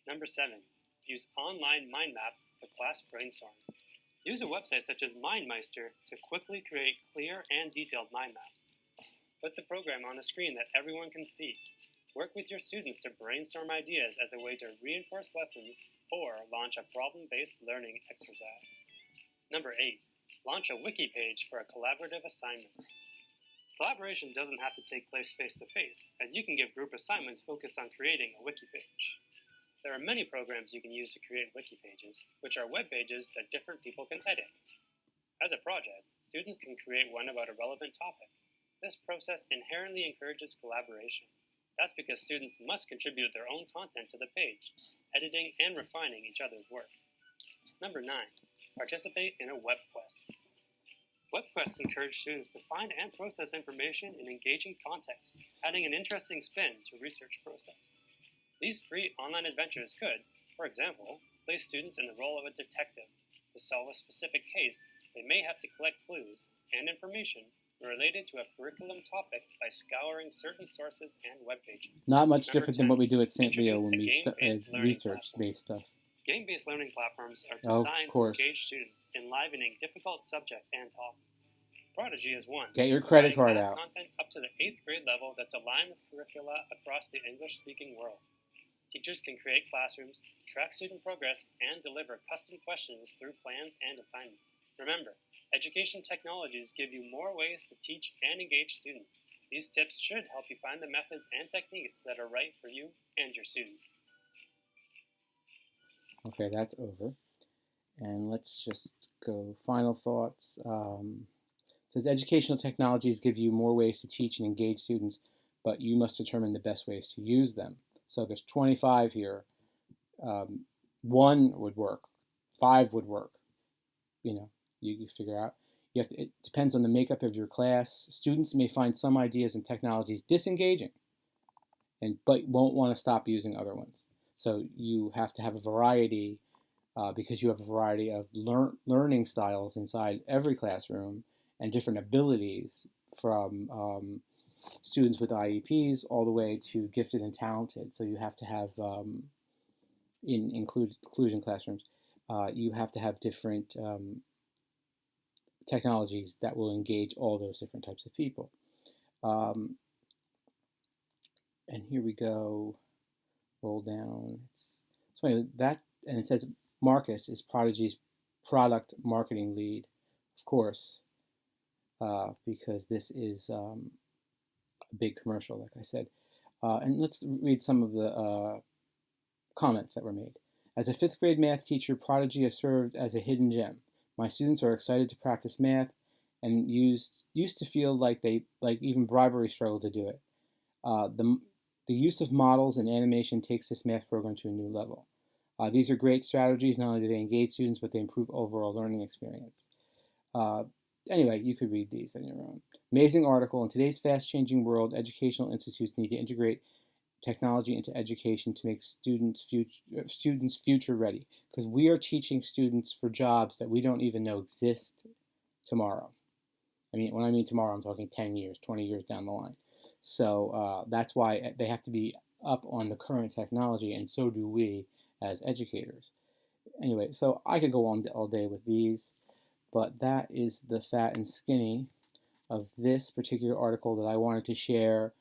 Number 7, use online mind maps for class brainstorms. Use a website such as MindMeister to quickly create clear and detailed mind maps. Put the program on a screen that everyone can see. Work with your students to brainstorm ideas as a way to reinforce lessons or launch a problem-based learning exercise. Number 8, launch a wiki page for a collaborative assignment. Collaboration doesn't have to take place face-to-face, as you can give group assignments focused on creating a wiki page. There are many programs you can use to create wiki pages, which are web pages that different people can edit. As a project, students can create one about a relevant topic. This process inherently encourages collaboration. That's because students must contribute their own content to the page, editing and refining each other's work. Number 9, participate in a WebQuest. WebQuests encourage students to find and process information in engaging contexts, adding an interesting spin to research process. These free online adventures could, for example, place students in the role of a detective. To solve a specific case, they may have to collect clues and information related to a curriculum topic by scouring certain sources and web pages. Not much Number different than 10, what we do at St. Leo introduce when a we game-based learning research-based stuff. Game-based learning platforms are Of designed to course. engage students, enlivening difficult subjects and topics. Prodigy is one. Get your credit providing card math out. content up to the 8th grade level that's aligned with curricula across the English-speaking world. Teachers can create classrooms, track student progress, and deliver custom questions through plans and assignments. Remember, education technologies give you more ways to teach and engage students. These tips should help you find the methods and techniques that are right for you and your students. Okay, that's over. And let's just go final thoughts. It says educational technologies give you more ways to teach and engage students, but you must determine the best ways to use them. So there's 25 here. 1 would work. 5 would work. You figure out. It depends on the makeup of your class. Students may find some ideas and technologies disengaging, but won't want to stop using other ones. So you have to have a variety because you have a variety of learning styles inside every classroom and different abilities from students with IEPs all the way to gifted and talented. So you have to have, in inclusion classrooms, you have to have different technologies that will engage all those different types of people. And here we go, roll down. So anyway, and it says Marcus is Prodigy's product marketing lead, of course, because this is a big commercial, like I said. And let's read some of the comments that were made. As a 5th grade math teacher, Prodigy has served as a hidden gem. My students are excited to practice math and used to feel like even bribery struggled to do it. The use of models and animation takes this math program to a new level. These are great strategies. Not only do they engage students, but they improve overall learning experience. Anyway, you could read these on your own. Amazing article. In today's fast-changing world, educational institutes need to integrate technology into education to make students future ready, because we are teaching students for jobs that we don't even know exist tomorrow. When I mean tomorrow, I'm talking 10 years, 20 years down the line. So that's why they have to be up on the current technology, and so do we as educators. Anyway, so I could go on all day with these, but that is the fat and skinny of this particular article that I wanted to share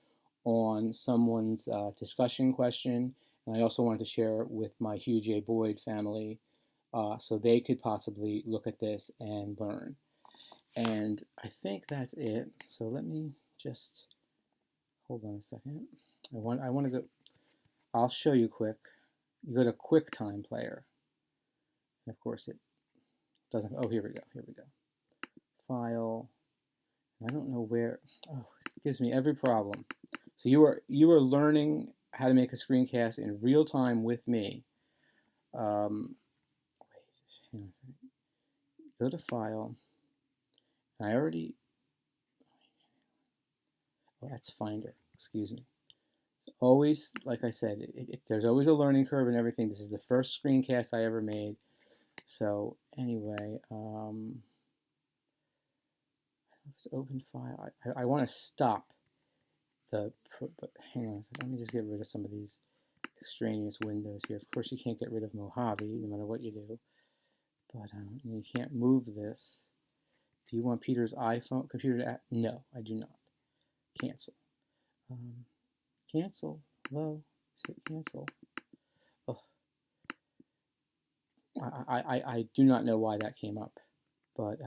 on someone's discussion question. And I also wanted to share with my Hugh J. Boyd family so they could possibly look at this and learn. And I think that's it. So let me just hold on a second. I want to go. I'll show you quick. You go to QuickTime Player, and of course it doesn't. Oh, here we go. Here we go. File. I don't know where. Oh, it gives me every problem. So you are learning how to make a screencast in real time with me. Wait, hang on a second. Go to File. I already. Oh, that's Finder. Excuse me. It's always, like I said, there's always a learning curve and everything. This is the first screencast I ever made. So anyway, let's open file. I want to stop but hang on a second. Let me just get rid of some of these extraneous windows here. Of course, you can't get rid of Mojave no matter what you do. But you can't move this. Do you want Peter's iPhone computer to? No, I do not. Cancel. Cancel. Hello. Hit cancel. Oh. I do not know why that came up, but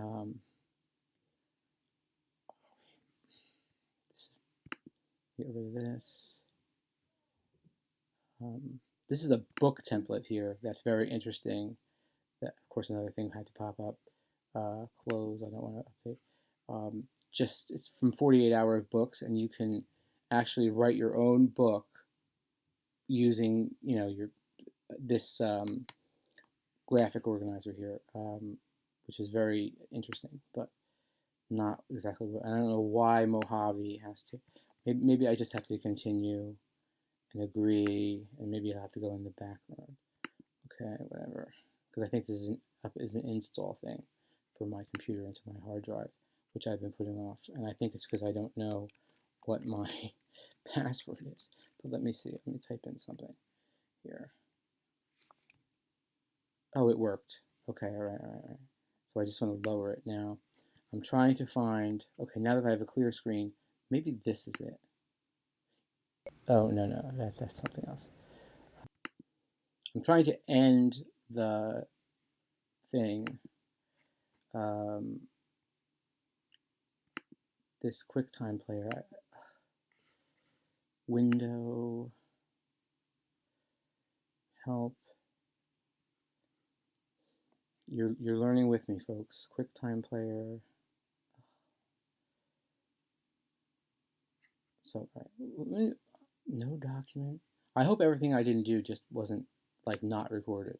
get rid of this. This is a book template here that's very interesting. That, of course, another thing had to pop up. Close. I don't want to update. Just it's from 48-hour books, and you can actually write your own book using this graphic organizer here, which is very interesting, but not exactly what. I don't know why Mojave has to. Maybe I just have to continue and agree, and maybe I'll have to go in the background. Okay, whatever. Because I think this is an install thing for my computer into my hard drive, which I've been putting off. And I think it's because I don't know what my password is. But let me see. Let me type in something here. Oh, it worked. Okay, all right. So I just want to lower it now. I'm trying to find, okay, now that I have a clear screen, maybe this is it. Oh, no, that's something else. I'm trying to end the thing. This QuickTime Player. Window. Help. You're learning with me, folks. QuickTime Player. So, right. No document. I hope everything I didn't do just wasn't like not recorded.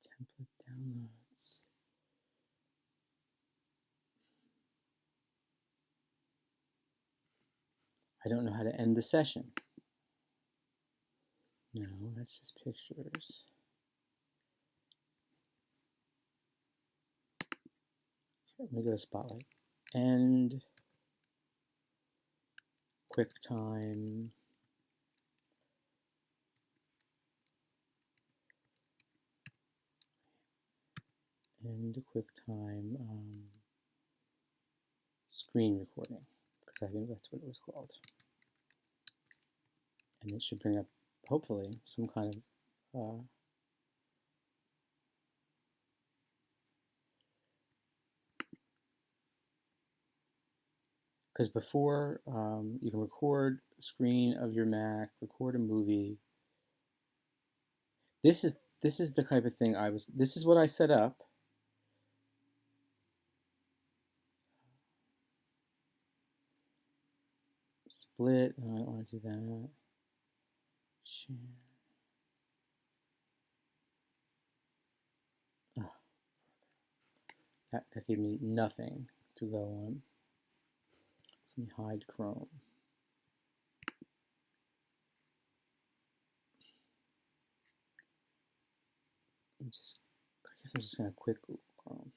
Template downloads. I don't know how to end the session. No, that's just pictures. Let me go to Spotlight. End. QuickTime. And QuickTime screen recording, because I think that's what it was called. And it should bring up, hopefully, some kind of because before you can record a screen of your Mac, record a movie, This is the type of thing this is what I set up. Split, no, I don't want to do that. Share. Oh, that gave me nothing to go on. So let me hide Chrome. I guess I'm just going to quit Google Chrome.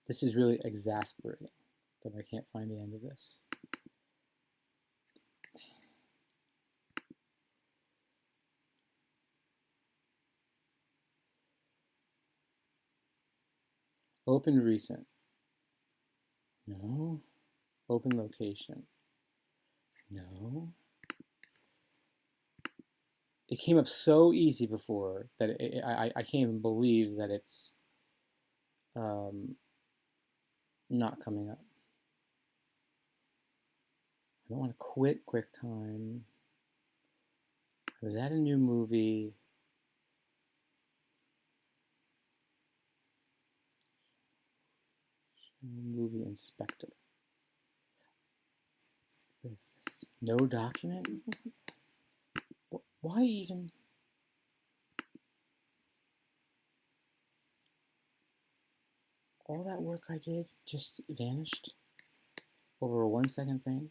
This is really exasperating that I can't find the end of this. Open recent. No. Open location. No. It came up so easy before that I can't even believe that it's not coming up. I don't want to quit QuickTime. I was at a new movie. Movie inspector. What is this? No document? Why even? All that work I did just vanished over a 1 second thing?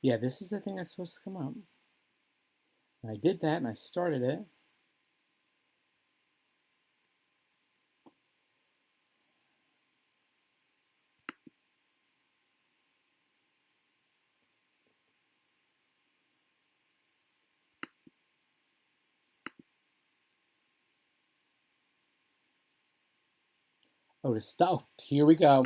Yeah, this is the thing that's supposed to come up. And I did that and I started it. Oh, to stop. Here we go.